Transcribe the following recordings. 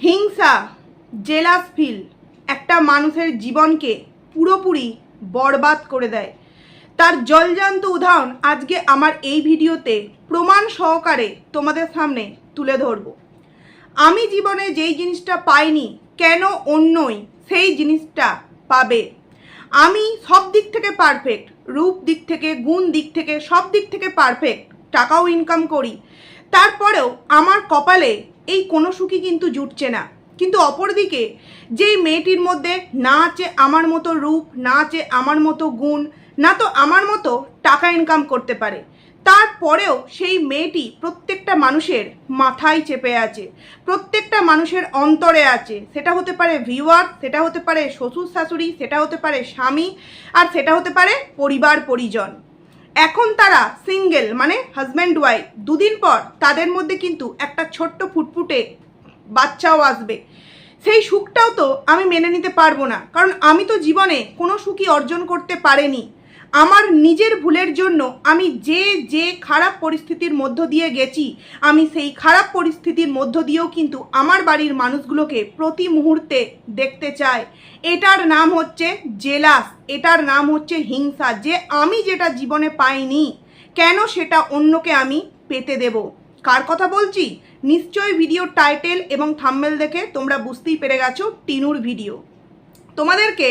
হিংসা, jealous feel একটা মানুষের জীবনকে পুরোপুরি বরবাদ করে দেয়। তার জলজান্ত উদাহরণ আজকে আমার এই ভিডিওতে প্রমাণ সহকারে তোমাদের সামনে তুলে ধরব। আমি জীবনে যেই জিনিসটা পাইনি, কেন অন্যই সেই জিনিসটা পাবে? আমি সব দিক থেকে পারফেক্ট, রূপ দিক থেকে, গুণ দিক থেকে, সব দিক থেকে পারফেক্ট, টাকাও ইনকাম করি, তারপরেও আমার কপালে এই কোনো সুখী কিন্তু জুটছে না। কিন্তু অপরদিকে যেই মেয়েটির মধ্যে না আছে আমার মতো রূপ, না আছে আমার মতো গুণ, না তো আমার মতো টাকা ইনকাম করতে পারে, তারপরেও সেই মেয়েটি প্রত্যেকটা মানুষের মাথায় চেপে আছে, প্রত্যেকটা মানুষের অন্তরে আছে। সেটা হতে পারে ভিউয়ার, সেটা হতে পারে শ্বশুর শাশুড়ি, সেটা হতে পারে স্বামী, আর সেটা হতে পারে পরিবার পরিজন। এখন তারা সিঙ্গেল, মানে হাজব্যান্ড ওয়াইফ, দুদিন পর তাদের মধ্যে কিন্তু একটা ছোট্ট ফুটফুটে বাচ্চাও আসবে। সেই সুখটাও তো আমি মেনে নিতে পারবো না, কারণ আমি তো জীবনে কোনো সুখই অর্জন করতে পারিনি। আমার নিজের ভুলের জন্য আমি যে খারাপ পরিস্থিতির মধ্য দিয়ে গেছি, আমি সেই খারাপ পরিস্থিতির মধ্য দিয়েও কিন্তু আমার বাড়ির মানুষগুলোকে প্রতি মুহূর্তে দেখতে চাই। এটার নাম হচ্ছে জেলাস, এটার নাম হচ্ছে হিংসা। যে আমি যেটা জীবনে পাইনি, কেন সেটা অন্যকে আমি পেতে দেব? কার কথা বলছি? নিশ্চয়ই ভিডিওর টাইটেল এবং থাম্বনেল দেখে তোমরা বুঝতেই পেরে গেছো টিনুর ভিডিও। তোমাদেরকে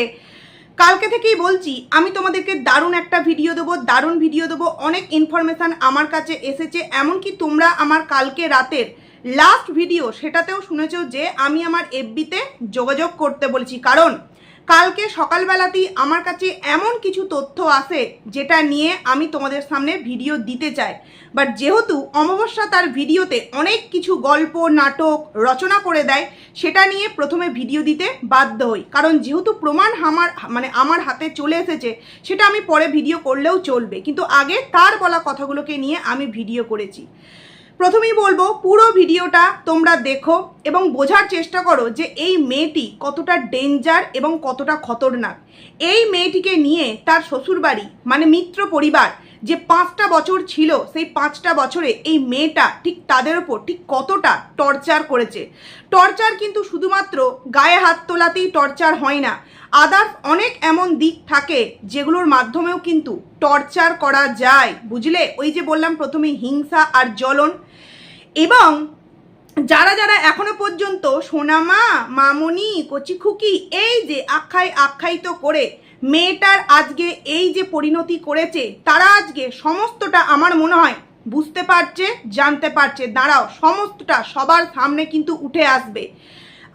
কালকে থেকেই বলছি, আমি তোমাদেরকে দারুণ একটা ভিডিও দেবো, দারুণ ভিডিও দেবো। অনেক ইনফরমেশান আমার কাছে এসেছে, এমনকি তোমরা আমার কালকে রাতের লাস্ট ভিডিও সেটাতেও শুনেছো যে আমি আমার এফবিতে যোগাযোগ করতে বলেছি, কারণ কালকে সকালবেলাতেই আমার কাছে এমন কিছু তথ্য আসে যেটা নিয়ে আমি তোমাদের সামনে ভিডিও দিতে চাই। বাট যেহেতু অমাবস্যা তার ভিডিওতে অনেক কিছু গল্প নাটক রচনা করে দেয়, সেটা নিয়ে প্রথমে ভিডিও দিতে বাধ্য হই, কারণ যেহেতু প্রমাণ আমার হাতে চলে এসেছে, সেটা আমি পরে ভিডিও করলেও চলবে, কিন্তু আগে তার বলা কথাগুলোকে নিয়ে আমি ভিডিও করেছি। প্রথমেই বলবো, পুরো ভিডিওটা তোমরা দেখো এবং বোঝার চেষ্টা করো যে এই মেয়েটি কতটা ডেঞ্জার এবং কতটা খতরনাক। এই মেয়েটিকে নিয়ে তার শ্বশুরবাড়ি, মানে মিত্র পরিবার, যে 5টা বছর ছিল, সেই 5টা বছরে এই মেয়েটা ঠিক তাদের ওপর ঠিক কতটা টর্চার করেছে। টর্চার কিন্তু শুধুমাত্র গায়ে হাত তোলাতেই টর্চার হয় না, আদার্স অনেক এমন দিক থাকে যেগুলোর মাধ্যমেও কিন্তু টর্চার করা যায়, বুঝলে? ওই যে বললাম প্রথমে হিংসা আর জ্বলন। এবং যারা যারা এখনো পর্যন্ত সোনামা, মামনি, কচিখুকি এই যে আখ্যায়িত করে মেয়েটার আজকে এই যে পরিণতি করেছে, তারা আজকে সমস্তটা আমার মনে হয় বুঝতে পারছে, জানতে পারছে। দাঁড়াও, সমস্তটা সবার সামনে কিন্তু উঠে আসবে।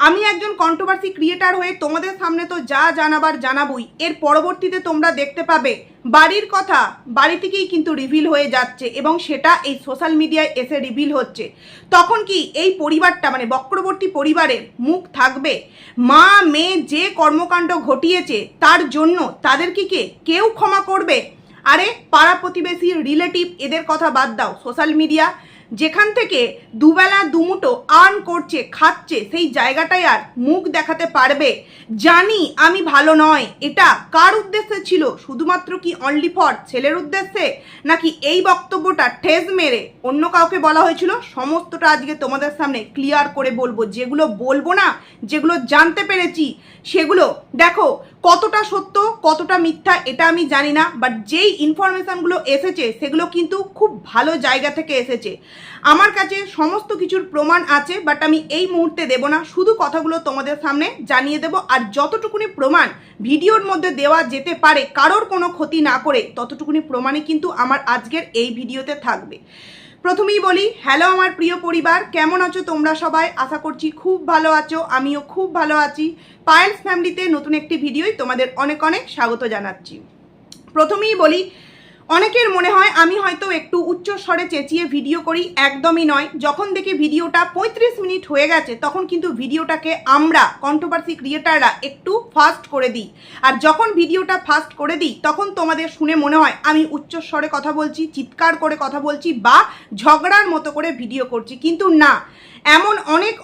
আমি একজন কন্ট্রোভার্সি ক্রিয়েটার হয়ে তোমাদের সামনে তো যা জানাবার জানাবই, এর পরবর্তীতে তোমরা দেখতে পাবে বাড়ির কথা বাড়ি থেকেই কিন্তু রিভিল হয়ে যাচ্ছে, এবং সেটা এই সোশ্যাল মিডিয়ায় এসে রিভিল হচ্ছে। তখন কি এই পরিবারটা, মানে বক্রবর্তী পরিবারের মুখ থাকবে? মা মেয়ে যে কর্মকাণ্ড ঘটিয়েছে তার জন্য তাদেরকে কেউ ক্ষমা করবে? আরে পাড়া প্রতিবেশী, রিলেটিভ, এদের কথা বাদ দাও, সোশ্যাল মিডিয়া যেখান থেকে দুবেলা দুমুটো আর্ন করছে, খাচ্ছে, সেই জায়গাটায় আর মুখ দেখাতে পারবে? জানি আমি ভালো নয়, এটা কার উদ্দেশ্যে ছিল? শুধুমাত্র কি অনলি ফর ছেলের উদ্দেশ্যে, নাকি এই বক্তব্যটা ঠেস মেরে অন্য কাউকে বলা হয়েছিল? সমস্তটা আজকে তোমাদের সামনে ক্লিয়ার করে বলবো। যেগুলো বলবো না, যেগুলো জানতে পেরেছি, সেগুলো দেখো কতটা সত্য কতটা মিথ্যা এটা আমি জানি না, বাট যেই ইনফরমেশানগুলো এসেছে সেগুলো কিন্তু খুব ভালো জায়গা থেকে এসেছে। আমার কাছে সমস্ত কিছুর প্রমাণ আছে, বাট আমি এই মুহূর্তে দেব না, শুধু কথাগুলো তোমাদের সামনে জানিয়ে দেব। আর যতটুকুনি প্রমাণ ভিডিওর মধ্যে দেওয়া যেতে পারে কারোর কোনো ক্ষতি না করে, ততটুকুনি প্রমাণই কিন্তু আমার আজকের এই ভিডিওতে থাকবে। প্রথমেই বলি, হ্যালো আমার প্রিয় পরিবার, কেমন আছো তোমরা সবাই? আশা করছি খুব ভালো আছো, আমিও খুব ভালো আছি। পায়েলস ফ্যামিলিতে নতুন একটি ভিডিওই তোমাদের অনেক অনেক স্বাগত জানাচ্ছি। প্রথমেই বলি, অনেকের মনে হয় আমি হয়তো একটু উচ্চ স্বরে চেঁচিয়ে ভিডিও করি, একদমই নয়। যখন দেখি ভিডিওটা 35 মিনিট হয়ে গেছে, তখন কিন্তু ভিডিওটাকে আমরা কন্ট্রোভার্সি ক্রিয়েটাররা একটু ফাস্ট করে দিই। আর যখন ভিডিওটা ফাস্ট করে দিই, তখন তোমাদের শুনে মনে হয় আমি উচ্চ স্বরে কথা বলছি, চিৎকার করে কথা বলছি, বা ঝগড়ার মতো করে ভিডিও করছি, কিন্তু না। এমন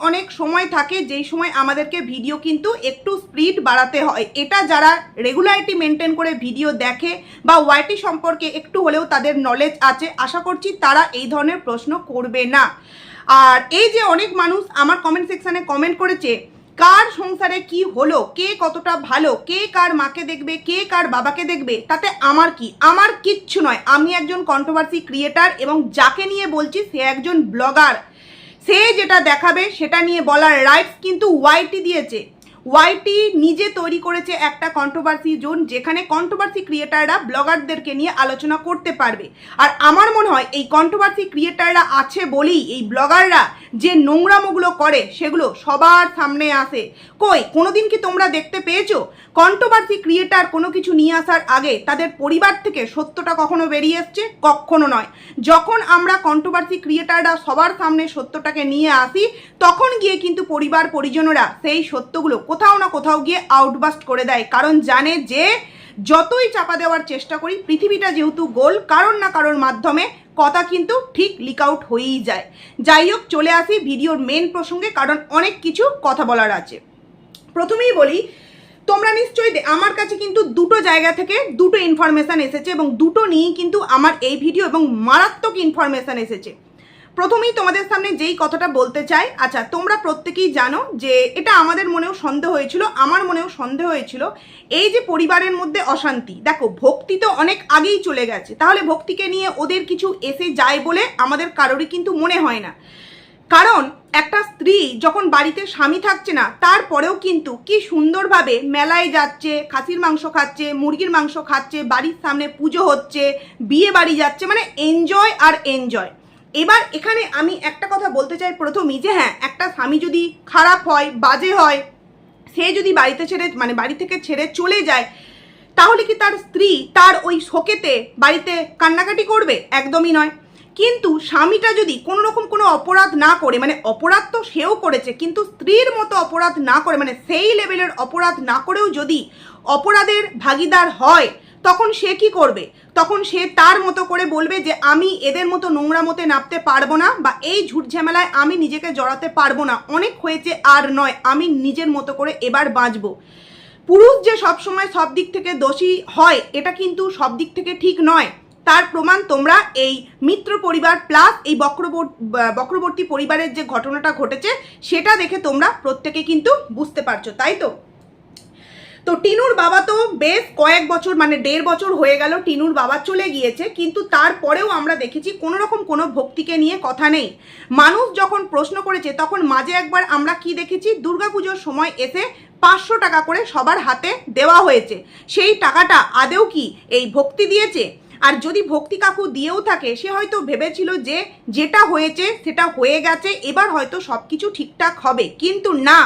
অনেক সময় থাকে যেই সময় আমাদেরকে ভিডিও কিন্তু একটু স্পিড বাড়াতে হয়। এটা যারা রেগুলারিটি মেনটেন করে ভিডিও দেখে বা ওয়াইটি সম্পর্কে একটু হলেও তাদের নলেজ আছে, আশা করছি তারা এই ধরনের প্রশ্ন করবে না। আর এই যে অনেক মানুষ আমার কমেন্ট সেকশানে কমেন্ট করেছে কার সংসারে কি হলো, কে কতটা ভালো, কে কার মাকে দেখবে, কে কার বাবাকে দেখবে, তাতে আমার কি? আমার কিচ্ছু নয়। আমি একজন কন্ট্রোভার্সি ক্রিয়েটার এবং যাকে নিয়ে বলছি সে একজন ব্লগার। সে যেটা দেখাবে সেটা নিয়ে বলার রাইটস কিন্তু ওয়াইটি দিয়েছে। ওয়াইটি নিজে তৈরি করেছে একটা কন্ট্রোভার্সি জোন, যেখানে কন্ট্রোভার্সি ক্রিয়েটাররা ব্লগারদেরকে নিয়ে আলোচনা করতে পারবে। আর আমার মনে হয় এই কন্ট্রোভার্সি ক্রিয়েটাররা আছে বলেই এই ব্লগাররা যে নোংরামোগুলো করে সেগুলো সবার সামনে আসে। কই কোনোদিন কি তোমরা দেখতে পেয়েছো কন্ট্রোভার্সি ক্রিয়েটার কোনো কিছু নিয়ে আসার আগে তাদের পরিবার থেকে সত্যটা কখনো বেরিয়ে এসছে? কখনো নয়। যখন আমরা কন্ট্রোভার্সি ক্রিয়েটাররা সবার সামনে সত্যটাকে নিয়ে আসি তখন গিয়ে কিন্তু পরিবার পরিজনরা সেই সত্যগুলো কোথাও না কোথাও গিয়ে আউটবাস্ট করে দেয়, কারণ জানে যে যতই চাপা দেওয়ার চেষ্টা করি পৃথিবীটা যেহেতু গোল, কারোর না কারোর মাধ্যমে কথা কিন্তু ঠিক লিক আউট হয়েই যায়। যাই হোক, চলে আসি ভিডিওর মেন প্রসঙ্গে, কারণ অনেক কিছু কথা বলার আছে। প্রথমেই বলি, তোমরা নিশ্চয়ই আমার কাছে কিন্তু দুটো জায়গা থেকে দুটো ইনফরমেশান এসেছে এবং দুটো নিয়েই কিন্তু আমার এই ভিডিও এবং মারাত্মক ইনফরমেশান এসেছে। প্রথমেই তোমাদের সামনে যেই কথাটা বলতে চাই, আচ্ছা তোমরা প্রত্যেকেই জানো যে এটা আমাদের মনেও সন্দেহ হয়েছিল, আমার মনেও সন্দেহ হয়েছিল, এই যে পরিবারের মধ্যে অশান্তি। দেখো, ভক্তি তো অনেক আগেই চলে গেছে, তাহলে ভক্তিকে নিয়ে ওদের কিছু এসে যায় বলে আমাদের কারোরই কিন্তু মনে হয় না। কারণ একটা স্ত্রী যখন বাড়িতে স্বামী থাকছে না তারপরেও কিন্তু কি সুন্দরভাবে মেলায় যাচ্ছে, খাসির মাংস খাচ্ছে, মুরগির মাংস খাচ্ছে, বাড়ির সামনে পুজো হচ্ছে, বিয়ে বাড়ি যাচ্ছে, মানে এনজয় আর এনজয়। এবার এখানে আমি একটা কথা বলতে চাই প্রথমেই, যে হ্যাঁ, একটা স্বামী যদি খারাপ হয়, বাজে হয়, সে যদি বাড়ি থেকে ছেড়ে চলে যায়, তাহলে কি তার স্ত্রী তার ওই শোকেতে বাড়িতে কান্নাকাটি করবে? একদমই নয়। কিন্তু স্বামীটা যদি কোনো রকম কোনো অপরাধ না করে, মানে অপরাধ তো সেও করেছে, কিন্তু স্ত্রীর মতো অপরাধ না করে, মানে সেই লেভেলের অপরাধ না করেও যদি অপরাধের ভাগিদার হয়, তখন সে কি করবে? তখন সে তার মতো করে বলবে যে আমি এদের মতো নোংরা মতে নামতে পারবো না, বা এই ঝুট ঝামেলায় আমি নিজেকে জড়াতে পারবো না, অনেক হয়েছে আর নয়, আমি নিজের মতো করে এবার বাঁচবো। পুরুষ যে সবসময় সব দিক থেকে দোষী হয় এটা কিন্তু সব দিক থেকে ঠিক নয়। তার প্রমাণ তোমরা এই মিত্র পরিবার প্লাস এই বক্রবর্তী পরিবারের যে ঘটনাটা ঘটেছে সেটা দেখে তোমরা প্রত্যেকে কিন্তু বুঝতে পারছো, তাই তো? তো টিনুর বাবা তো বেশ কয়েক বছর, মানে 1.5 বছর হয়ে গেল টিনুর বাবা চলে গিয়েছে, কিন্তু তারপরেও আমরা দেখেছি কোনো রকম কোনো ভক্তিকে নিয়ে কথা নেই। মানুষ যখন প্রশ্ন করেছে তখন মাঝে একবার আমরা কি দেখেছি, দুর্গাপুজোর সময় এসে 500 টাকা করে সবার হাতে দেওয়া হয়েছে। সেই টাকাটা আদেও কি এই ভক্তি দিয়েছে? আর যদি ভক্তি কাকু দিয়েও থাকে, সে হয়তো ভেবেছিল যে যেটা হয়েছে সেটা হয়ে গেছে, এবার হয়তো সব কিছু ঠিকঠাক হবে, কিন্তু না।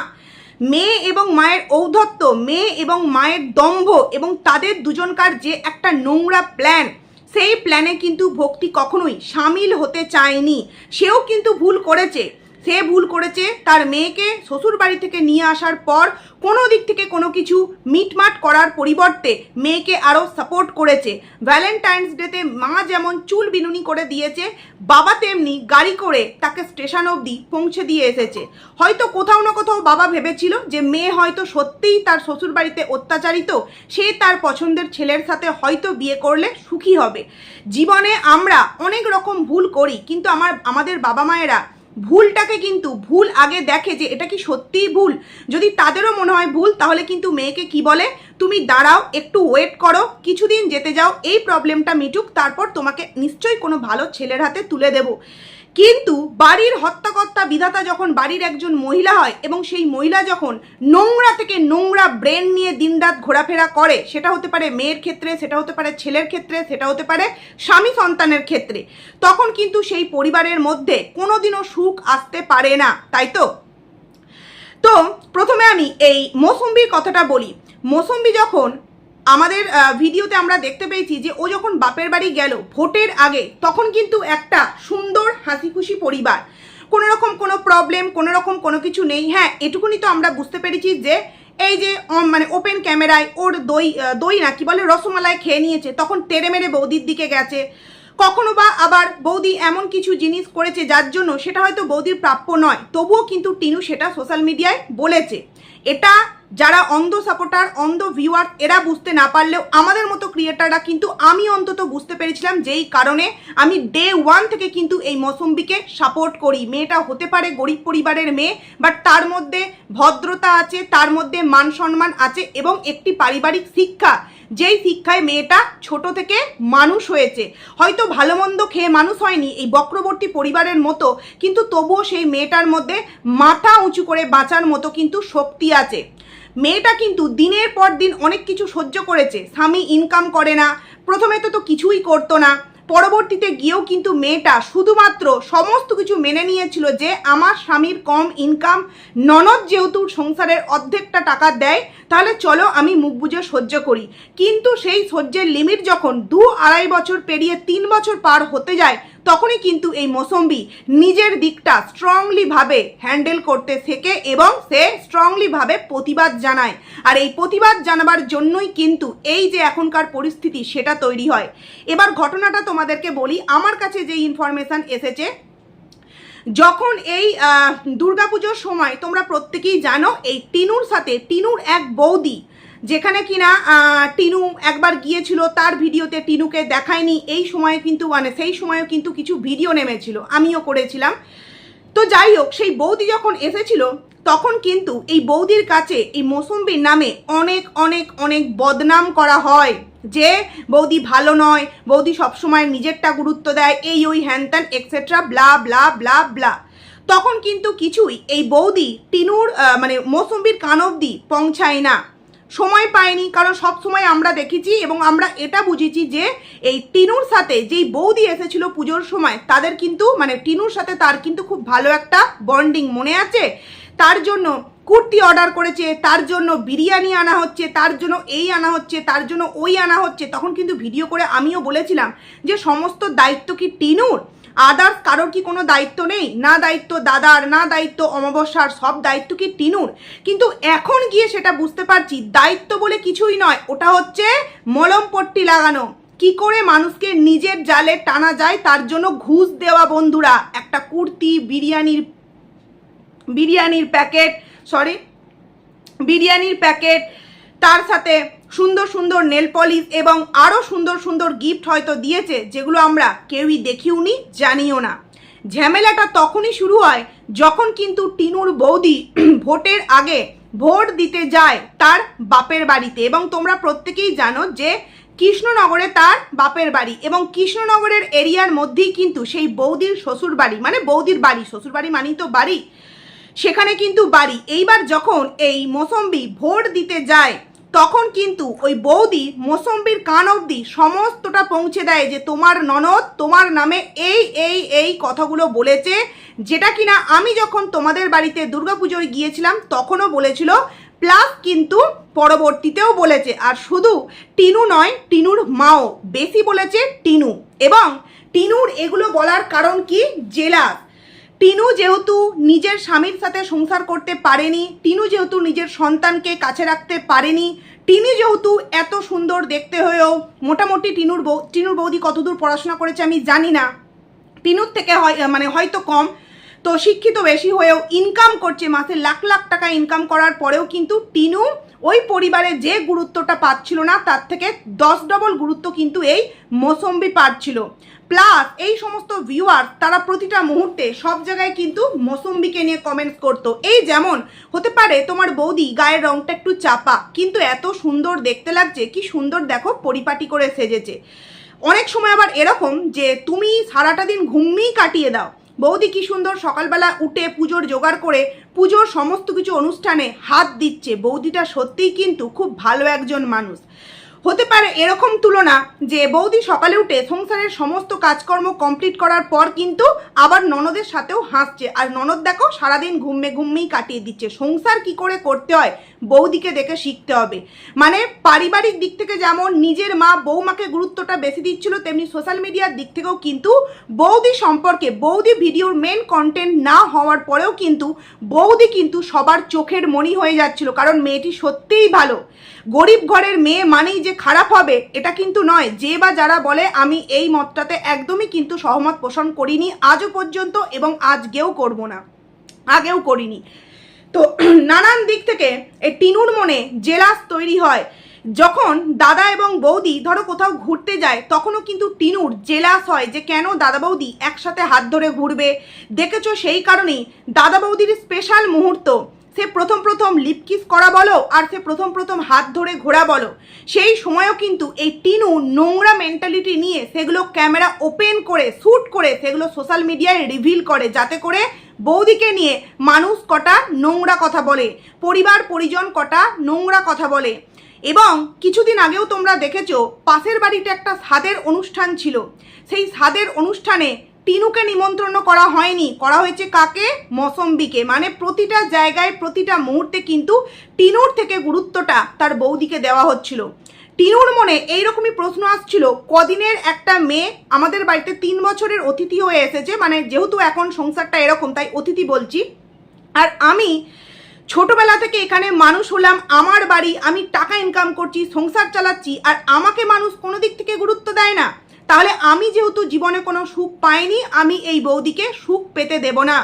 মেয়ে এবং মায়ের ঔদ্ধত্য, মেয়ে এবং মায়ের দম্ভ এবং তাদের দুজনকার যে একটা নোংরা প্ল্যান, সেই প্ল্যানে কিন্তু ভক্তি কখনোই সামিল হতে চায়নি। সেও কিন্তু ভুল করেছে। সে ভুল করেছে তার মেয়েকে শ্বশুর বাড়ি থেকে নিয়ে আসার পর কোনো দিক থেকে কোনো কিছু মিটমাট করার পরিবর্তে মেয়েকে আরও সাপোর্ট করেছে। ভ্যালেন্টাইন্স ডেতে মা যেমন চুল বিনুনি করে দিয়েছে, বাবা তেমনি গাড়ি করে তাকে স্টেশন অবধি পৌঁছে দিয়ে এসেছে। হয়তো কোথাও না কোথাও বাবা ভেবেছিল যে মেয়ে হয়তো সত্যিই তার শ্বশুর বাড়িতে অত্যাচারিত, সে তার পছন্দের ছেলের সাথে হয়তো বিয়ে করলে সুখী হবে। জীবনে আমরা অনেক রকম ভুল করি, কিন্তু আমাদের বাবা মায়েরা ভুলটাকে কিন্তু ভুল আগে দেখে যে এটা কি সত্যিই ভুল। যদি তাদেরও মনে হয় ভুল, তাহলে কিন্তু মেয়েকে কি বলে, তুমি দাঁড়াও, একটু ওয়েট করো, কিছুদিন যেতে যাও, এই প্রবলেমটা মিটুক, তারপর তোমাকে নিশ্চয়ই কোনো ভালো ছেলের হাতে তুলে দেব। কিন্তু বাড়ির হত্যাকর্তা বিধাতা যখন বাড়ির একজন মহিলা হয় এবং সেই মহিলা যখন নোংরা থেকে নোংরা ব্রেন নিয়ে দিনরাত ঘোরাফেরা করে, সেটা হতে পারে মেয়ের ক্ষেত্রে, সেটা হতে পারে ছেলের ক্ষেত্রে, সেটা হতে পারে স্বামী সন্তানের ক্ষেত্রে, তখন কিন্তু সেই পরিবারের মধ্যে কোনোদিনও সুখ আসতে পারে না, তাই তো? তো প্রথমে আমি এই মৌসুম্বির কথাটা বলি। মৌসুম্বি যখন আমাদের ভিডিওতে আমরা দেখতে পেয়েছি যে ও যখন বাপের বাড়ি গেল ভোটের আগে, তখন কিন্তু একটা সুন্দর হাসি খুশি পরিবার, কোনো রকম কোনো প্রবলেম, কোনো রকম কোনো কিছু নেই। হ্যাঁ, এটুকুনি তো আমরা বুঝতে পেরেছি যে এই যে মানে ওপেন ক্যামেরায় ওর দই না কি বলে রসমালাই খেয়ে নিয়েছে, তখন তেড়ে মেরে বৌদির দিকে গেছে। কখনো বা আবার বৌদি এমন কিছু জিনিস করেছে যার জন্য সেটা হয়তো বৌদির প্রাপ্য নয়, তবুও কিন্তু টিনু সেটা সোশ্যাল মিডিয়ায় বলেছে। এটা যারা অন্ধ সাপোর্টার, অন্ধ ভিউয়ার, এরা বুঝতে না পারলেও আমাদের মতো ক্রিয়েটাররা কিন্তু, আমি অন্তত বুঝতে পেরেছিলাম, যেই কারণে আমি ডে 1 থেকে কিন্তু এই মৌসুম্বিকে সাপোর্ট করি। মেয়েটা হতে পারে গরিব পরিবারের মেয়ে, বাট তার মধ্যে ভদ্রতা আছে, তার মধ্যে মান সম্মান আছে এবং একটি পারিবারিক শিক্ষা, যেই শিক্ষায় মেয়েটা ছোট থেকে মানুষ হয়েছে। হয়তো ভালো মন্দ খেয়ে মানুষ হয়নি এই বক্রবর্তী পরিবারের মতো, কিন্তু তবুও সেই মেয়েটার মধ্যে মাথা উঁচু করে বাঁচার মতো কিন্তু শক্তি আছে। মেয়েটা কিন্তু দিনের পর দিন অনেক কিছু সহ্য করেছে। স্বামী ইনকাম করে না, প্রথমে তো কিছুই করতো না, পরবর্তীতে গিয়েও কিন্তু মেয়েটা শুধুমাত্র সমস্ত কিছু মেনে নিয়েছিল যে আমার স্বামীর কম ইনকাম, ননদ যেহেতু সংসারের অর্ধেকটা টাকা দেয়, তাহলে চলো আমি মুখ বুজে সহ্য করি। কিন্তু সেই সহ্যের লিমিট যখন 2-2.5 বছর পেরিয়ে 3 বছর পার হতে যায়, তখনই কিন্তু এই মৌসুম্বি নিজের দিকটা স্ট্রংলিভাবে হ্যান্ডেল করতে শেখে এবং সে স্ট্রংলিভাবে প্রতিবাদ জানায়। আর এই প্রতিবাদ জানাবার জন্যই কিন্তু এই যে এখনকার পরিস্থিতি সেটা তৈরি হয়। এবার ঘটনাটা তোমাদেরকে বলি, আমার কাছে যে ইনফরমেশান এসেছে, যখন এই দুর্গাপুজোর সময় তোমরা প্রত্যেকেই জানো এই টিনুর সাথে, টিনুর এক বৌদি, যেখানে কিনা টিনু একবার গিয়েছিল, তার ভিডিওতে টিনুকে দেখায়নি, এই সময়ে কিন্তু সেই সময়ও কিন্তু কিছু ভিডিও নেমেছিল, আমিও করেছিলাম। তো যাই হোক, সেই বৌদি যখন এসেছিল তখন কিন্তু এই বৌদির কাছে এই মৌসুম্বির নামে অনেক অনেক অনেক বদনাম করা হয়, যে বৌদি ভালো নয়, বৌদি সবসময় নিজেরটা গুরুত্ব দেয়, এই ওই হ্যান ত্যান এক্সেট্রা ব্লা ব্লা ব্লা ব্লা। তখন কিন্তু কিছুই এই বৌদি টিনুর মৌসুম্বির কান অবধি পৌঁছায় না, সময় পায়নি। কারণ সব সময় আমরা দেখেছি এবং আমরা এটা বুঝেছি যে এই টিনুর সাথে যেই বৌদি এসেছিল পুজোর সময়, তাদের কিন্তু টিনুর সাথে তার কিন্তু খুব ভালো একটা বন্ডিং, মনে আছে? তার জন্য কুর্তি অর্ডার করেছে, তার জন্য বিরিয়ানি আনা হচ্ছে, তার জন্য এই আনা হচ্ছে, তার জন্য ওই আনা হচ্ছে। তখন কিন্তু ভিডিও করে আমিও বলেছিলাম যে সমস্ত দায়িত্ব কি টিনুর, আদার্স কারোর কি কোনো দায়িত্ব নেই? না দায়িত্ব দাদার, না দায়িত্ব অমাবস্যার, সব দায়িত্ব কি টিনুর? কিন্তু এখন গিয়ে সেটা বুঝতে পারছি দায়িত্ব বলে কিছুই নয়, ওটা হচ্ছে মলম পট্টি লাগানো। কি করে মানুষকে নিজের জালে টানা যায় তার জন্য ঘুষ দেওয়া। বন্ধুরা, একটা কুর্তি, বিরিয়ানির প্যাকেট, তার সাথে সুন্দর সুন্দর নেল পলিশ এবং আরও সুন্দর সুন্দর গিফট হয়তো দিয়েছে, যেগুলো আমরা কেউই দেখিওনি, জানিও না। ঝামেলাটা তখনই শুরু হয় যখন কিন্তু টিনুর বৌদি ভোটের আগে ভোট দিতে যায় তার বাপের বাড়িতে। এবং তোমরা প্রত্যেকেই জানো যে কৃষ্ণনগরে তার বাপের বাড়ি, এবং কৃষ্ণনগরের এরিয়ার মধ্যেই কিন্তু সেই বৌদির শ্বশুর বাড়ি, বৌদির বাড়ি, শ্বশুর বাড়ি মানেই তো বাড়ি, সেখানে কিন্তু বাড়ি। এইবার যখন এই মৌসুম্বি ভোট দিতে যায়, তখন কিন্তু ওই বৌদি মৌসুম্বির কান অবধি সমস্তটা পৌঁছে দেয় যে তোমার ননদ তোমার নামে এই এই এই কথাগুলো বলেছে, যেটা কিনা আমি যখন তোমাদের বাড়িতে দুর্গাপুজোয় গিয়েছিলাম তখনও বলেছিল, প্লাস কিন্তু পরবর্তীতেও বলেছে। আর শুধু টিনু নয়, টিনুর মাও বেশি বলেছে টিনু। এবং টিনুর এগুলো বলার কারণ কি? জেলাস। টিনু যেহেতু নিজের স্বামীর সাথে সংসার করতে পারেনি, টিনু যেহেতু নিজের সন্তানকে কাছে রাখতে পারেনি, টিনু যেহেতু এত সুন্দর দেখতে হয়েও, মোটামুটি টিনুর বৌদি কতদূর পড়াশোনা করেছে আমি জানি না, টিনুর থেকে হয়তো কম, তো শিক্ষিত বেশি হয়েও ইনকাম করছে, মাসে লাখ লাখ টাকা ইনকাম করার পরেও কিন্তু টিনু ওই পরিবারে যে গুরুত্বটা পাচ্ছিল না, তার থেকে 10 ডবল গুরুত্ব কিন্তু এই মৌসুম্বি পাচ্ছিল। প্লাস এই সমস্ত ভিউয়ার তারা প্রতিটা মুহূর্তে সব জায়গায় কিন্তু মৌসুম্বিকে নিয়ে কমেন্টস করতো। এই যেমন হতে পারে তোমার বৌদি গায়ের রংটা একটু চাপা, কিন্তু এত সুন্দর দেখতে লাগছে, কি সুন্দর দেখো পরিপাটি করে সেজেছে। অনেক সময় আবার এরকম যে তুমি সারাটা দিন ঘুমিয়েই কাটিয়ে দাও, বৌদি কি সুন্দর সকালবেলা উঠে পুজোর জোগাড় করে পুজোর সমস্ত কিছু অনুষ্ঠানে হাত দিচ্ছে। বৌদিটা সত্যিই কিন্তু খুব ভালো একজন মানুষ। হতে পারে এরকম তুলনা যে বৌদি সকালে উঠে সংসারের সমস্ত কাজকর্ম কমপ্লিট করার পর কিন্তু আবার ননদের সাথেও হাসছে, আর ননদ দেখো সারাদিন ঘুমিয়েই কাটিয়ে দিচ্ছে। সংসার কি করে করতে হয় বৌদিকে দেখে শিখতে হবে। পারিবারিক দিক থেকে যেমন নিজের মা বৌমাকে গুরুত্বটা বেশি দিচ্ছিল, তেমনি সোশ্যাল মিডিয়ার দিক থেকেও কিন্তু বৌদি সম্পর্কে, বৌদি ভিডিওর মেন কন্টেন্ট না হওয়ার পরেও কিন্তু বৌদি কিন্তু সবার চোখের মণি হয়ে যাচ্ছিল। কারণ মেয়েটি সত্যিই ভালো, গরিব ঘরের মেয়ে মানেই যে খারাপ হবে এটা কিন্তু নয়। যে বা যারা বলে, আমি এই মতটাতে একদমই কিন্তু সহমত পোষণ করিনি আজও পর্যন্ত, এবং আজকেও করব না, আগেও করিনি। তো নানান দিক থেকে এই টিনুর মনে জেলাস তৈরি হয়। যখন দাদা এবং বৌদি ধরো কোথাও ঘুরতে যায় তখনও কিন্তু টিনুর জেলাস হয় যে কেন দাদা বৌদি একসাথে হাত ধরে ঘুরবে। দেখেছো, সেই কারণেই দাদা বৌদির স্পেশাল মুহূর্ত, সে প্রথম লিপকিস করা বলো আর সে প্রথম হাত ধরে ঘোরা বলো, সেই সময়ও কিন্তু এই টিনু নোংরা মেন্টালিটি নিয়ে সেগুলো ক্যামেরা ওপেন করে শ্যুট করে সেগুলো সোশ্যাল মিডিয়ায় রিভিল করে, যাতে করে বৌদিকে নিয়ে মানুষ কটা নোংরা কথা বলে, পরিবার পরিজন কটা নোংরা কথা বলে। এবং কিছুদিন আগেও তোমরা দেখেছো পাশের বাড়িতে একটা স্বাদের অনুষ্ঠান ছিল, সেই স্বাদের অনুষ্ঠানে টিনুকে নিমন্ত্রণ করা হয়নি, করা হয়েছে কাকে? মৌসম্বিকে। মানে প্রতিটা জায়গায় প্রতিটা মুহূর্তে কিন্তু টিনুর থেকে গুরুত্বটা তার বৌদিকে দেওয়া হচ্ছিল। টিনুর মনে এইরকমই প্রশ্ন আসছিল, কদিনের একটা মেয়ে আমাদের বাড়িতে 3 বছরের অতিথি হয়ে এসেছে, মানে যেহেতু এখন সংসারটা এরকম তাই অতিথি বলছি, আর আমি ছোটবেলা থেকে এখানে মানুষ হলাম, আমার বাড়ি, আমি টাকা ইনকাম করছি, সংসার চালাচ্ছি, আর আমাকে মানুষ কোনো দিক থেকে গুরুত্ব দেয় না। তাহলে আমি যেহেতু জীবনে কোনো সুখ পাইনি, আমি এই বৌদিকে সুখ পেতে দেব না।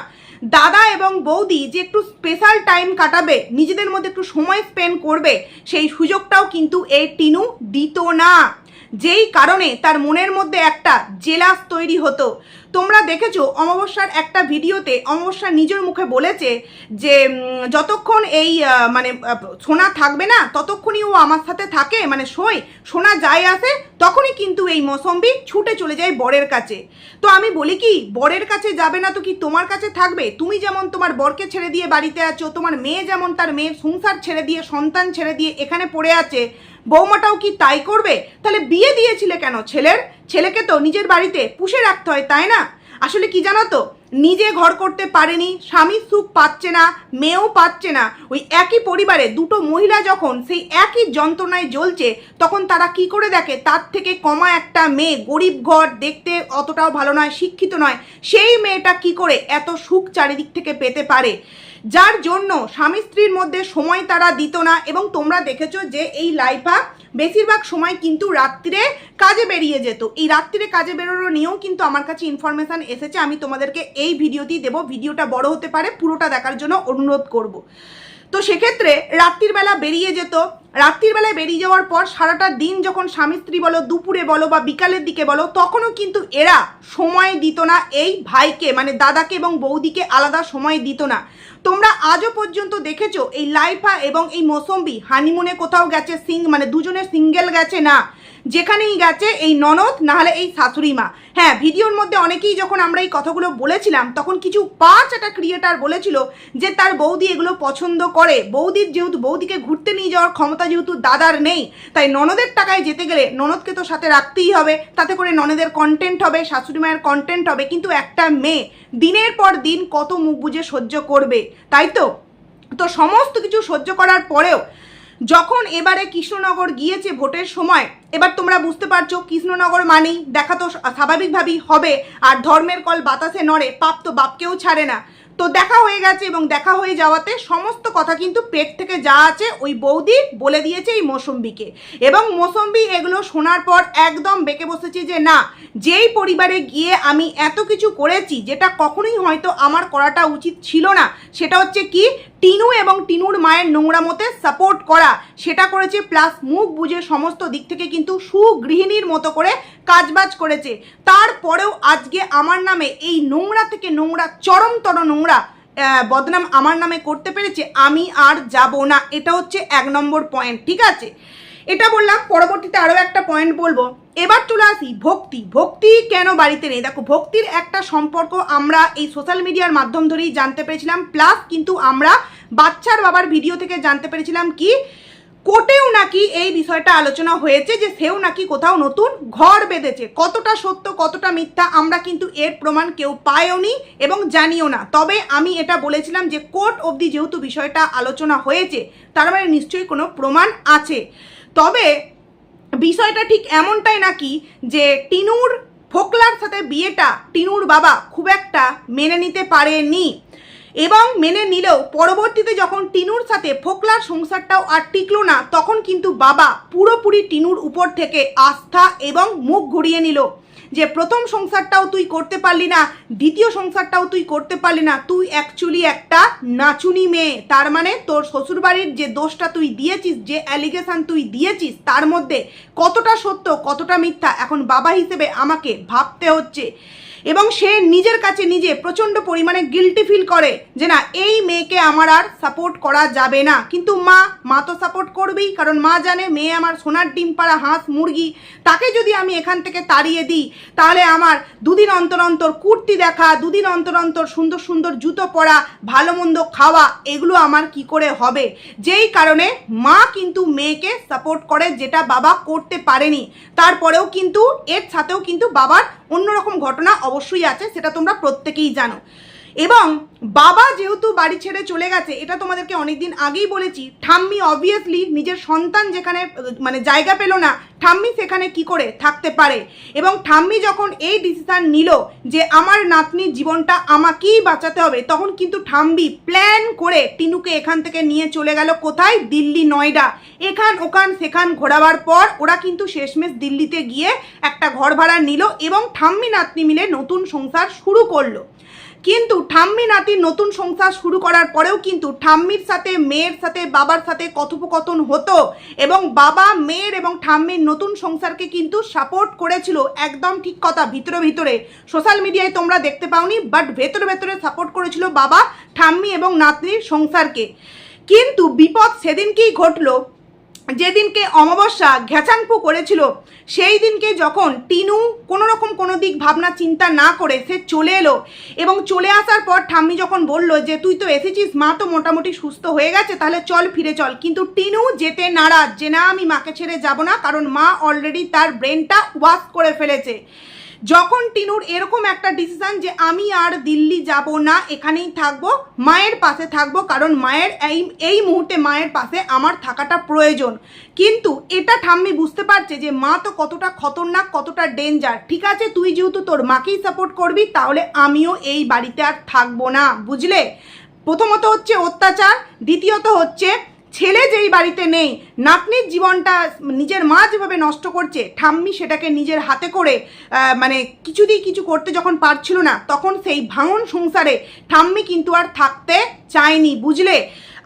দাদা এবং বৌদি যে একটু স্পেশাল টাইম কাটাবে, নিজেদের মধ্যে একটু সময় স্পেন্ড করবে, সেই সুযোগটাও কিন্তু এই টিনু দিত না, যেই কারণে তার মনের মধ্যে একটা জেলাস তৈরি হতো। তোমরা দেখেছো অমাবস্যার একটা ভিডিওতে অমাবস্যা নিজের মুখে বলেছে যে যতক্ষণ এই মানে সোনা থাকবে না ততক্ষণই ও আমার সাথে থাকে, মানে সোনা যায় আসে, তখনই কিন্তু এই মৌসম্বি ছুটে চলে যায় বরের কাছে। তো আমি বলি কি, বরের কাছে যাবে না তো কি তোমার কাছে থাকবে? তুমি যেমন তোমার বরকে ছেড়ে দিয়ে বাড়িতে আছো, তোমার মেয়ে যেমন তার মেয়ের সংসার ছেড়ে দিয়ে সন্তান ছেড়ে দিয়ে এখানে পড়ে আছে, বৌমাটাও কি তাই করবে? তাহলে বিয়ে দিয়েছিলে কেন? ছেলেকে তো নিজের বাড়িতে পুষে রাখতে হয়, তাই না? আসলে কি জানো তো, নিজে ঘর করতে পারেনি, স্বামীর সুখ পাচ্ছে না, মেয়েও পাচ্ছে না, ওই একই পরিবারে দুটো মহিলা যখন সেই একই যন্ত্রণায় জ্বলছে, তখন তারা কি করে দেখে তার থেকে কমা একটা মেয়ে, গরিব ঘর, দেখতে অতটাও ভালো নয়, শিক্ষিত নয়, সেই মেয়েটা কি করে এত সুখ চারিদিক থেকে পেতে পারে? যার জন্য স্বামী স্ত্রীর মধ্যে সময় তারা দিত না। এবং তোমরা দেখেছো যে এই লাইফা বেশিরভাগ সময় কিন্তু রাত্রিরে কাজে বেরিয়ে যেত। এই রাত্রিরে কাজে বেরোনো নিয়েও কিন্তু আমার কাছে ইনফরমেশান এসেছে, আমি তোমাদেরকে এই ভিডিওতেই দেবো। ভিডিওটা বড় হতে পারে, পুরোটা দেখার জন্য অনুরোধ করব। তো সেক্ষেত্রে রাত্রির বেলা বেরিয়ে যেত, রাত্রির বেলায় বেরিয়ে যাওয়ার পর সারাটা দিন যখন স্বামী স্ত্রী বলো, দুপুরে বলো বা বিকালের দিকে বলো, তখনও কিন্তু এরা সময় দিত না এই ভাইকে, মানে দাদাকে এবং বৌদিকে আলাদা সময় দিত না। তোমরা আজও পর্যন্ত দেখেছো এই লাইফা এবং এই মৌসম্বি হানিমুনে কোথাও গেছে, মানে দুজনে সিঙ্গেল গেছে না, যেখানেই গেছে এই ননদ না হলে এই শাশুড়ি মা। হ্যাঁ, ভিডিওর মধ্যে অনেকেই যখন আমরা এই কথাগুলো বলেছিলাম তখন কিছু 5টা ক্রিয়েটার বলেছিল যে তার বৌদি এগুলো পছন্দ করে, যেহেতু বৌদিকে ঘুরতে নিয়ে যাওয়ার ক্ষমতা যেহেতু দাদার নেই, তাই ননদের টাকায় যেতে গেলে ননদকে তো সাথে রাখতেই হবে, তাতে করে ননদের কন্টেন্ট হবে, শাশুড়ি মায়ের কন্টেন্ট হবে। কিন্তু একটা মেয়ে দিনের পর দিন কত মুখ বুজে সহ্য করবে, তাই তো? তো সমস্ত কিছু সহ্য করার পরেও যখন এবারে কৃষ্ণনগর গিয়েছে ভোটের সময়, এবার তোমরা বুঝতে পারছো কৃষ্ণনগর মানেই দেখা তো স্বাভাবিকভাবেই হবে, আর ধর্মের কল বাতাসে নড়ে, পাপ তো বাপকেও ছাড়ে না। তো দেখা হয়ে গেছে এবং দেখা হয়ে যাওয়াতে সমস্ত কথা কিন্তু পেট থেকে যা আছে ওই বৌদি বলে দিয়েছে এই মৌসম্বিকে। এবং মৌসম্বি এগুলো শোনার পর একদম বেঁকে বসেছে যে না, যেই পরিবারে গিয়ে আমি এত কিছু করেছি যেটা কখনোই হয়তো আমার করাটা উচিত ছিল না, সেটা হচ্ছে কি টিনু এবং টিনুর মায়ের নোংরামতে সাপোর্ট করা, সেটা করেছে। প্লাস মুখ বুঝে সমস্ত দিক থেকে কিন্তু সুগৃহিণীর মতো করে কাজবাজ করেছে। তারপরেও আজকে আমার নামে এই নোংরা থেকে নোংরা, চরমতর নোংরা বদনাম আমার নামে করতে পেরেছে, আমি আর যাব না। এটা হচ্ছে 1 নম্বর পয়েন্ট, ঠিক আছে? এটা বললাম, পরবর্তীতে আরও একটা পয়েন্ট বলবো। এবার চলে আসি ভক্তি কেন বাড়িতে নেই। দেখো, ভক্তির একটা সম্পর্ক আমরা এই সোশ্যাল মিডিয়ার মাধ্যম ধরেই জানতে পেরেছিলাম, প্লাস কিন্তু আমরা বাচ্চার বাবার ভিডিও থেকে জানতে পেরেছিলাম কি কোর্টেও নাকি এই বিষয়টা আলোচনা হয়েছে যে সেও নাকি কোথাও নতুন ঘর বেঁধেছে। কতটা সত্য কতটা মিথ্যা আমরা কিন্তু এর প্রমাণ কেউ পাইওনি এবং জানিও না। তবে আমি এটা বলেছিলাম যে কোর্ট অবধি যেহেতু বিষয়টা আলোচনা হয়েছে তার মানে নিশ্চয়ই কোনো প্রমাণ আছে। তবে বিষয়টা ঠিক এমনটাই নাকি যে টিনুর ফোকলার সাথে বিয়েটা টিনুর বাবা খুব একটা মেনে নিতে পারেনি, এবং মেনে নিলেও পরবর্তীতে যখন টিনুর সাথে ফোকলার সংসারটাও আর টিকলো না, তখন কিন্তু বাবা পুরোপুরি টিনুর উপর থেকে আস্থা এবং মুখ ঘুরিয়ে নিল। যে প্রথম সংসারটাও তুই করতে পারলি না, দ্বিতীয় সংসারটাও তুই করতে পারলি না, তুই অ্যাকচুয়ালি একটা নাচুনি মেয়ে। তার মানে তোর শ্বশুরবাড়ির যে দোষটা তুই দিয়েছিস, যে অ্যালিগেশন তুই দিয়েছিস, তার মধ্যে কতটা সত্য কতটা মিথ্যা এখন বাবা হিসেবে আমাকে ভাবতে হচ্ছে। এবং সে নিজের কাছে নিজে প্রচণ্ড পরিমাণে গিল্টি ফিল করে যে না, এই মেয়েকে আমার আর সাপোর্ট করা যাবে না। কিন্তু মা তো সাপোর্ট করবেই, কারণ মা জানে মেয়ে আমার সোনার ডিম পাড়া হাঁস মুরগি, তাকে যদি আমি এখান থেকে তাড়িয়ে দিই তাহলে আমার দুদিন অন্তর অন্তর কুর্তি দেখা, দুদিন অন্তর অন্তর সুন্দর সুন্দর জুতো পরা, ভালো মন্দ খাওয়া, এগুলো আমার কি করে হবে। যেই কারণে মা কিন্তু মেয়েকে সাপোর্ট করে, যেটা বাবা করতে পারেনি। তারপরেও কিন্তু এর সাথেও কিন্তু বাবার অন্যরকম ঘটনা অবশ্যই আছে, সেটা তোমরা প্রত্যেকেই জানো। এবং বাবা যেহেতু বাড়ি ছেড়ে চলে গেছে, এটা তোমাদেরকে অনেকদিন আগেই বলেছি, ঠাম্মি অবভিয়াসলি নিজের সন্তান যেখানে মানে জায়গা পেল না, ঠাম্মি সেখানে কি করে থাকতে পারে। এবং ঠাম্মি যখন এই ডিসিশন নিল যে আমার নাতনির জীবনটা আমাকেই বাঁচাতে হবে, তখন কিন্তু ঠাম্মি প্ল্যান করে টিনুকে এখান থেকে নিয়ে চলে গেল কোথায়, দিল্লি, নয়ডা। এখান ওখান সেখান ঘোরাবার পর ওরা কিন্তু শেষমেশ দিল্লিতে গিয়ে একটা ঘর ভাড়া নিল এবং ঠাম্মি নাতনি মিলে নতুন সংসার শুরু করলো। কিন্তু ঠাম্মি নাতির নতুন সংসার শুরু করার পরেও কিন্তু ঠাম্মির সাথে মেয়ের সাথে বাবার সাথে কথোপকথন হতো এবং বাবা মেয়ের এবং ঠাম্মির নতুন সংসারকে কিন্তু সাপোর্ট করেছিল। একদম ঠিক কথা, ভিতরে ভিতরে সোশ্যাল মিডিয়ায় তোমরা দেখতে পাওনি, বাট ভেতরে ভেতরে সাপোর্ট করেছিল বাবা ঠাম্মি এবং নাতনির সংসারকে। কিন্তু বিপদ সেদিনকেই ঘটলো যেদিনকে অমাবস্যা ঘ্যাচাংপু করেছিল। সেই দিনকে যখন টিনু কোনোরকম কোনো দিক ভাবনা চিন্তা না করে সে চলে এলো এবং চলে আসার পর ঠাম্মি যখন বলল যে তুই তো এসেছিস, মা তো মোটামুটি সুস্থ হয়ে গেছে, তাহলে চল ফিরে চল। কিন্তু টিনু যেতে নারাজ, যে না আমি মাকে ছেড়ে যাব না, কারণ মা অলরেডি তার ব্রেনটা ওয়াশ করে ফেলেছে। যখন টিনুর এরকম একটা ডিসিশন যে আমি আর দিল্লি যাব না, এখানেই থাকবো, মায়ের পাশে থাকবো, কারণ মায়ের এই মুহূর্তে মায়ের পাশে আমার থাকাটা প্রয়োজন। কিন্তু এটা ঠাম্মি বুঝতে পারছে যে মা তো কতটা খতরনাক, কতটা ডেঞ্জার। ঠিক আছে, তুই যেহেতু তোর মাকেই সাপোর্ট করবি, তাহলে আমিও এই বাড়িতে আর থাকবো না, বুঝলে। প্রথমত হচ্ছে অত্যাচার, দ্বিতীয়ত হচ্ছে ছেলে যেই বাড়িতে নেই, নাতনির জীবনটা নিজের মা যেভাবে নষ্ট করছে, ঠাম্মি সেটাকে নিজের হাতে করে মানে কিছুতেই কিছু করতে যখন পারছিল না, তখন সেই ভাঙন সংসারে ঠাম্মি কিন্তু আর থাকতে চায়নি, বুঝলে।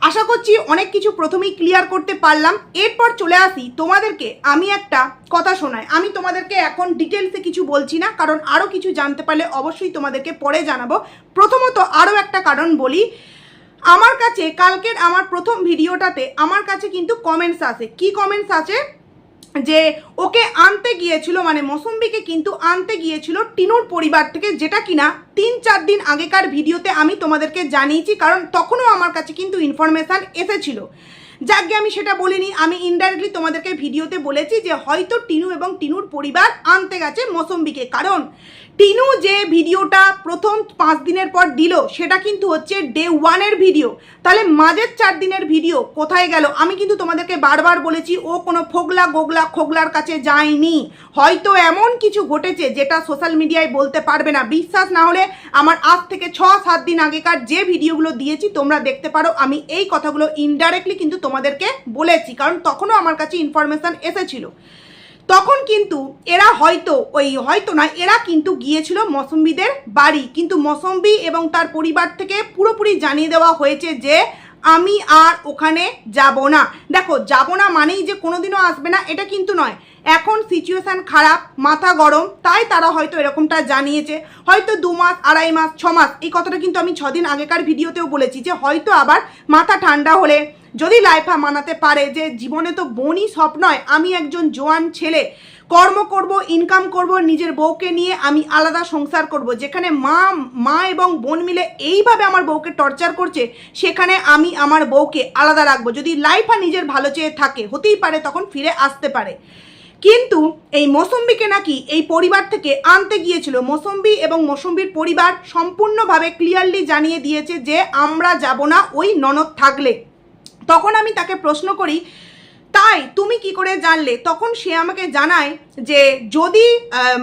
আশা করছি অনেক কিছু প্রথমেই ক্লিয়ার করতে পারলাম। এরপর চলে আসি তোমাদেরকে আমি একটা কথা শোনাই। আমি তোমাদেরকে এখন ডিটেলসে কিছু বলছি না, কারণ আরও কিছু জানতে পারলে অবশ্যই তোমাদেরকে পরে জানাবো। প্রথমত আরও একটা কারণ বলি, আমার কাছে কালকের আমার প্রথম ভিডিওটাতে আমার কাছে কিন্তু কমেন্টস আছে। কি কমেন্টস আছে, যে ওকে আনতে গিয়েছিল, মানে মৌসুম্বিকে কিন্তু আনতে গিয়েছিল টিনুর পরিবার থেকে, যেটা কিনা 3-4 দিন আগেকার ভিডিওতে আমি তোমাদেরকে জানিয়েছি, কারণ তখনও আমার কাছে কিন্তু ইনফরমেশান এসেছিল। যাকে আমি সেটা বলিনি, আমি ইনডাইরেক্টলি তোমাদেরকে ভিডিওতে বলেছি যে হয়তো টিনু এবং টিনুর পরিবার আনতে গেছে মৌসুম্বিকে। কারণ টিনু যে ভিডিওটা প্রথম 5 দিনের পর দিল, সেটা কিন্তু হচ্ছে ডে 1-এর ভিডিও। তাহলে মাঝের 4 দিনের ভিডিও কোথায় গেল? আমি কিন্তু তোমাদেরকে বারবার বলেছি ও কোনো ফোগলা গোগলা খোগলার কাছে যায়নি। হয়তো এমন কিছু ঘটেছে যেটা সোশ্যাল মিডিয়ায় বলতে পারবে না। বিশ্বাস না হলে আমার আজ থেকে 6-7 দিন আগেকার যে ভিডিওগুলো দিয়েছি তোমরা দেখতে পারো। আমি এই কথাগুলো ইনডাইরেক্টলি কিন্তু তোমাদেরকে বলেছি, কারণ তখনও আমার কাছে ইনফরমেশান এসেছিল। তখন কিন্তু এরা হয়তো না, এরা কিন্তু গিয়েছিল মৌসুম্বিদের বাড়ি, কিন্তু মৌসুম্বি এবং তার পরিবার থেকে পুরোপুরি জানিয়ে দেওয়া হয়েছে যে আমি আর ওখানে যাব না। দেখো, যাব না মানেই যে কোনোদিনও আসবে না এটা কিন্তু নয়। এখন সিচুয়েশান খারাপ, মাথা গরম, তাই তারা হয়তো এরকমটা জানিয়েছে। হয়তো 2 মাস, 2.5 মাস, 6 মাস, এই কথাটা কিন্তু আমি 6 দিন আগেকার ভিডিওতেও বলেছি যে হয়তো আবার মাথা ঠান্ডা হলে যদি লাইফা মানাতে পারে যে জীবনে তো বোনই সব নয়, আমি একজন জোয়ান ছেলে, কর্ম করব, ইনকাম করব, নিজের বউকে নিয়ে আমি আলাদা সংসার করব। যেখানে মা এবং বোন মিলে এইভাবে আমার বউকে টর্চার করছে, সেখানে আমি আমার বউকে আলাদা রাখবো। যদি লাইফা নিজের ভালো চেয়ে থাকে, হতেই পারে তখন ফিরে আসতে পারে। কিন্তু এই মৌসুম্বিকে নাকি এই পরিবার থেকে আনতে গিয়েছিল। মৌসুম্বি এবং মৌসুম্বির পরিবার সম্পূর্ণভাবে ক্লিয়ারলি জানিয়ে দিয়েছে যে আমরা যাব না ওই ননদ থাকলে। তখন আমি তাকে প্রশ্ন করি, তাই তুমি কি করে জানলে? তখন সে আমাকে জানায় যে যদি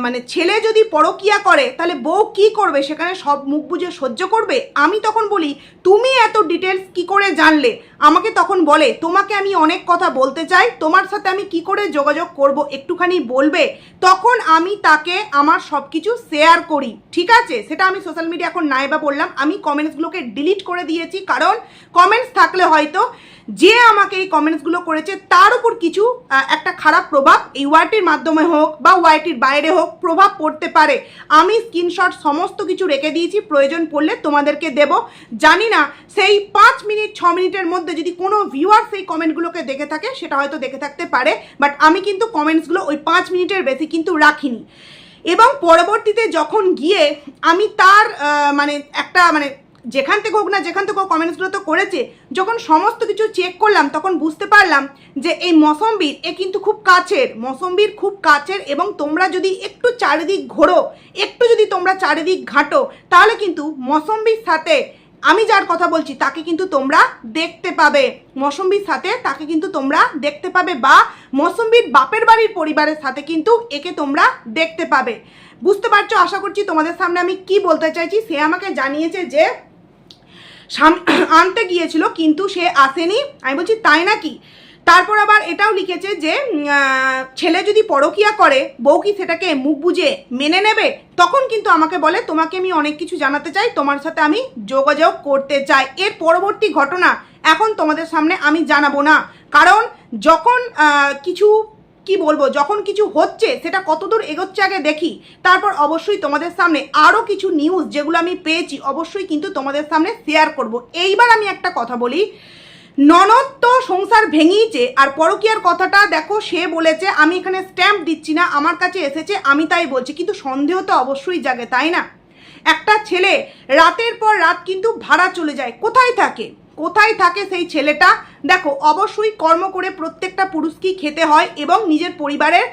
মানে ছেলে যদি পরকীয়া করে তাহলে বউ কি করবে, সেখানে সব মুখ বুজে সহ্য করবে। আমি তখন বলি তুমি এত ডিটেলস কি করে জানলে? আমাকে তখন বলে তোমাকে আমি অনেক কথা বলতে চাই, তোমার সাথে আমি কি করে যোগাযোগ করব একটুখানি বলবে? তখন আমি তাকে আমার সব কিছু শেয়ার করি, ঠিক আছে? সেটা আমি সোশ্যাল মিডিয়া এখন নাইবা বললাম, আমি কমেন্টসগুলোকে ডিলিট করে দিয়েছি, কারণ কমেন্টস থাকলে হয়তো যে আমাকে এই কমেন্টসগুলো করেছে তার উপর কিছু একটা খারাপ প্রভাব এই ওয়াইটির মাধ্যমে হোক বা ওয়াইটির বাইরে হোক প্রভাব পড়তে পারে। আমি স্ক্রিনশট সমস্ত কিছু রেখে দিয়েছি, প্রয়োজন পড়লে তোমাদেরকে দেব। জানি না সেই 5 মিনিট 6 মিনিটের মধ্যে যদি কোনো ভিউয়ার সেই কমেন্টগুলোকে দেখে থাকে, সেটা হয়তো দেখে থাকতে পারে, বাট আমি কিন্তু কমেন্টসগুলো ওই 5 মিনিটের বেশি কিন্তু রাখিনি। এবং পরবর্তীতে যখন গিয়ে আমি তার মানে একটা মানে যেখান থেকে হোক না যেখান থেকে কমেন্টসগুলো তো করেছে, যখন সমস্ত কিছু চেক করলাম তখন বুঝতে পারলাম যে এই মৌসম্বির এ কিন্তু খুব কাছের, মৌসম্বির খুব কাছের। এবং তোমরা যদি একটু চারিদিক ঘোরো, একটু যদি তোমরা চারিদিক ঘাঁটো, তাহলে কিন্তু মৌসম্বির সাথে আমি যার কথা বলছি তাকে কিন্তু তোমরা দেখতে পাবে, মৌসম্বির সাথে তাকে কিন্তু তোমরা দেখতে পাবে, বা মৌসম্বির বাপের বাড়ির পরিবারের সাথে কিন্তু একে তোমরা দেখতে পাবে। বুঝতে পারছো? আশা করছি তোমাদের সামনে আমি কি বলতে চাইছি। সে আমাকে জানিয়েছে যে আনতে গিয়েছিল কিন্তু সে আসেনি। আমি বলছি তাই নাকি? তারপর আবার এটাও লিখেছে যে ছেলে যদি পরকীয়া করে বউ কি সেটাকে মুখ বুজে মেনে নেবে? তখন কিন্তু আমাকে বলে তোমাকে আমি অনেক কিছু জানাতে চাই, তোমার সাথে আমি যোগাযোগ করতে চাই। এর পরবর্তী ঘটনা এখন তোমাদের সামনে আমি জানাবো না, কারণ যখন কিছু কি বলবো, যখন কিছু হচ্ছে সেটা কতদূর এগোচ্ছে আগে দেখি, তারপর অবশ্যই তোমাদের সামনে আরও কিছু নিউজ যেগুলো আমি পেয়েছি অবশ্যই কিন্তু তোমাদের সামনে শেয়ার করব। এইবার আমি একটা কথা বলি, ননদ তো সংসার ভেঙিয়েছে, আর পরকীয়ার কথাটা দেখো সে বলেছে, আমি এখানে স্ট্যাম্প দিচ্ছি না, আমার কাছে এসেছে আমি তাই বলছি, কিন্তু সন্দেহ তো অবশ্যই জাগে, তাই না? একটা ছেলে রাতের পর রাত কিন্তু ভাড়া চলে যায়, কোথায় থাকে? কোথায় থাকে সেই ছেলেটা? দেখো অবশ্যই কর্ম করে প্রত্যেকটা পুরুষকেই খেতে হয় এবং নিজের পরিবারের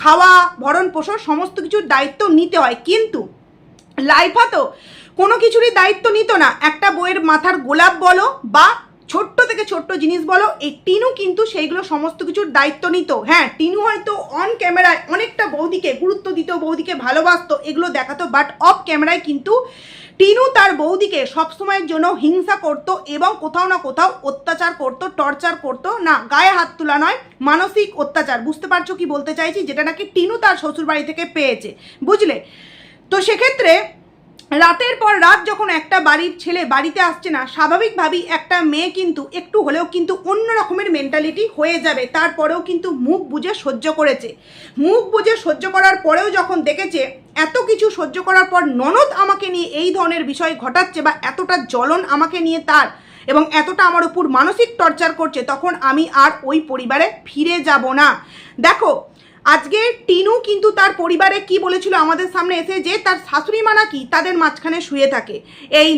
খাওয়া ভরণ পোষণ সমস্ত কিছুর দায়িত্ব নিতে হয়, কিন্তু লাইফা তো কোনো কিছুরই দায়িত্ব নিত না। একটা বইয়ের মাথার গোলাপ বলো বা ছোট্ট থেকে ছোট্ট জিনিস বলো, এই টিনু কিন্তু সেইগুলো সমস্ত কিছুর দায়িত্ব নিত। হ্যাঁ, টিনু হয়তো অন ক্যামেরায় অনেকটা বৌদিকে গুরুত্ব দিত, বৌদিকে ভালোবাসতো, এগুলো দেখাতো, বাট অফ ক্যামেরায় কিন্তু টিনু তার বৌদিকে সবসময়ের জন্য হিংসা করতো এবং কোথাও না কোথাও অত্যাচার করতো, টর্চার করতো। না, গায়ে হাত তোলা নয়, মানসিক অত্যাচার। বুঝতে পারছো কি বলতে চাইছি? যেটা নাকি টিনু তার শ্বশুরবাড়ি থেকে পেয়েছে, বুঝলে? তো সেক্ষেত্রে রাতের পর রাত যখন একটা বাড়ির ছেলে বাড়িতে আসছে না, স্বাভাবিকভাবেই একটা মেয়ে কিন্তু একটু হলেও কিন্তু অন্য রকমের মেন্টালিটি হয়ে যাবে। তারপরেও কিন্তু মুখ বুজে সহ্য করেছে। মুখ বুজে সহ্য করার পরেও যখন দেখেছে এত কিছু সহ্য করার পর ননদ আমাকে নিয়ে এই ধরনের বিষয় ঘটাচ্ছে, বা এতটা জ্বলন আমাকে নিয়ে তার, এবং এতটা আমার উপর মানসিক টর্চার করছে, তখন আমি আর ওই পরিবারে ফিরে যাব না। দেখো আজকে টিনু কিন্তু তার পরিবারে কি বলেছিল আমাদের সামনে এসে, যে তার শাশুড়ি মা নাকি তাদের মাঝখানে শুয়ে থাকে, এই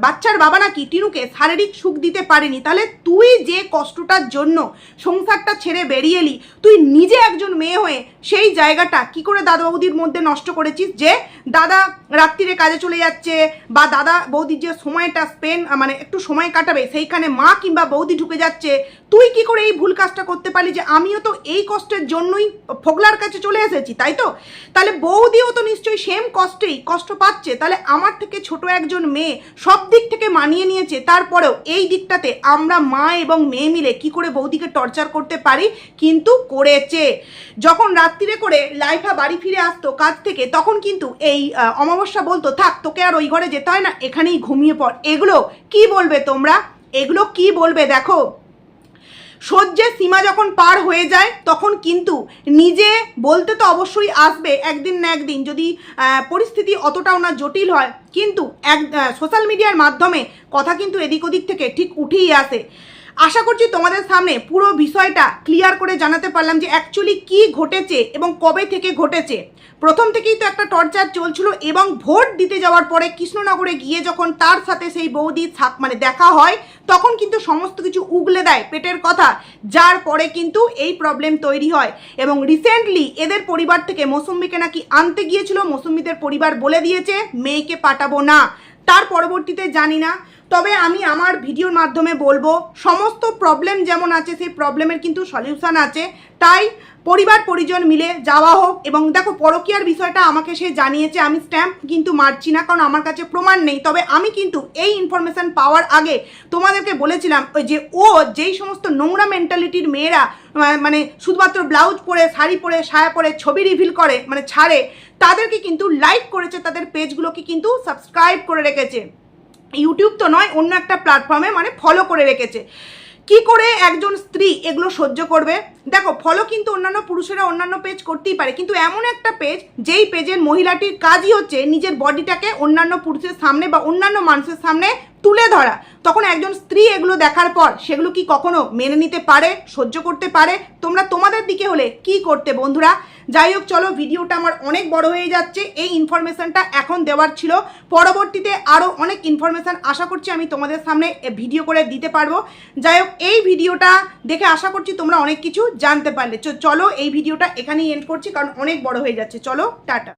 বাচ্চার বাবা নাকি টিনুকে শারীরিক সুখ দিতে পারেনি। তাহলে তুই যে কষ্টটার জন্য সংসারটা ছেড়ে বেরিয়ে এলি, তুই নিজে একজন মেয়ে হয়ে সেই জায়গাটা কি করে দাদা বৌদির মধ্যে নষ্ট করেছিস? যে দাদা রাত্রিরে কাজে চলে যাচ্ছে, বা দাদা বৌদির যে সময়টা মানে একটু সময় কাটাবে, সেইখানে মা কিংবা বৌদি ঢুকে যাচ্ছে। তুই কি করে এই ভুল কাজটা করতে পারলি যে আমিও তো এই কষ্টের জন্যই ফোগলার কাছে চলে এসেছি, তাই তো? তাহলে বৌদিও তো নিশ্চয়ই সেম কষ্ট পাচ্ছে। তাহলে আমার থেকে ছোট একজন মেয়ে সব দিক থেকে মানিয়ে নিয়েছে, তারপরেও এই দিকটাতে আমরা মা এবং মেয়ে মিলে কি করে বৌদিকে টর্চার করতে পারি? কিন্তু করেছে। যখন রাত্রিরে করে লাইফা বাড়ি ফিরে আসতো কাজ থেকে, তখন কিন্তু এই অমাবস্যা বলতো থাক তোকে আর ওই ঘরে যেতে হয় না, এখানেই ঘুমিয়ে পড়। এগুলো কি বলবে তোমরা? এগুলো কি বলবে? দেখো সহ্যের সীমা যখন পার হয়ে যায় তখন কিন্তু নিজে বলতে তো অবশ্যই আসবে একদিন না একদিন, যদি পরিস্থিতি অতটাও না জটিল হয়, কিন্তু সোশ্যাল মিডিয়ার মাধ্যমে কথা কিন্তু এদিক ওদিক থেকে ঠিক উঠেই আসে। আশা করছি তোমাদের সামনে পুরো বিষয়টা ক্লিয়ার করে জানাতে পারলাম যে অ্যাকচুয়ালি কি ঘটেছে এবং কবে থেকে ঘটেছে। প্রথম থেকেই তো একটা টর্চার চলছিল, এবং ভোট দিতে যাওয়ার পরে কৃষ্ণনগরে গিয়ে যখন তার সাথে সেই বৌদি মানে দেখা হয়, তখন কিন্তু সমস্ত কিছু উগলে দেয় পেটের কথা, যার পরে কিন্তু এই প্রবলেম তৈরি হয়। এবং রিসেন্টলি এদের পরিবার থেকে মৌসুম্বিকে নাকি আনতে গিয়েছিল, মৌসুম্বিদের পরিবার বলে দিয়েছে মেয়েকে পাঠাবো না। তার পরবর্তীতে জানি না তবে আমি আমার ভিডিওর মাধ্যমে বলবো সমস্ত প্রবলেম যেমন আছে সেই প্রবলেমের কিন্তু সলিউশন আছে। তাই পরিবার পরিজন মিলে যাওয়া হোক। এবং দেখো পরকীয়ার বিষয়টা আমাকে সে জানিয়েছে, আমি স্ট্যাম্প কিন্তু মারছি না, কারণ আমার কাছে প্রমাণ নেই। তবে আমি কিন্তু এই ইনফরমেশান পাওয়ার আগে তোমাদেরকে বলেছিলাম ওই যে ও যেই সমস্ত নোংরা মেন্টালিটির মেয়েরা মানে শুধুমাত্র ব্লাউজ পরে, শাড়ি পরে, সায়া পরে ছবি রিভিল করে মানে ছাড়ে, তাদেরকে কিন্তু লাইক করেছে, তাদের পেজগুলোকে কিন্তু সাবস্ক্রাইব করে রেখেছে। ইউটিউব তো নয়, অন্য একটা প্ল্যাটফর্মে মানে ফলো করে রেখেছে। কি করে একজন স্ত্রী এগুলো সহ্য করবে? দেখো ফলো কিন্তু অন্যান্য পুরুষেরা অন্যান্য পেজ করতেই পারে, কিন্তু এমন একটা পেজ যেই পেজের মহিলাটির কাজই হচ্ছে নিজের বডিটাকে অন্যান্য পুরুষের সামনে বা অন্যান্য মানুষের সামনে তুলে ধরা, তখন একজন স্ত্রী এগুলো দেখার পর সেগুলো কি কখনো মেনে নিতে পারে, সহ্য করতে পারে? তোমরা তোমাদের দিকে হলে কি করতে বন্ধুরা? যাই হোক, চলো, ভিডিওটা আমার অনেক বড় হয়ে যাচ্ছে, এই ইনফরমেশনটা এখন দেওয়ার ছিল। পরবর্তীতে আরও অনেক ইনফরমেশান আশা করছি আমি তোমাদের সামনে ভিডিও করে দিতে পারবো। যাই হোক, এই ভিডিওটা দেখে আশা করছি তোমরা অনেক কিছু জানতে পারলে। চলো এই ভিডিওটা এখানেই এন্ড করছি, কারণ অনেক বড় হয়ে যাচ্ছে। চলো, টাটা।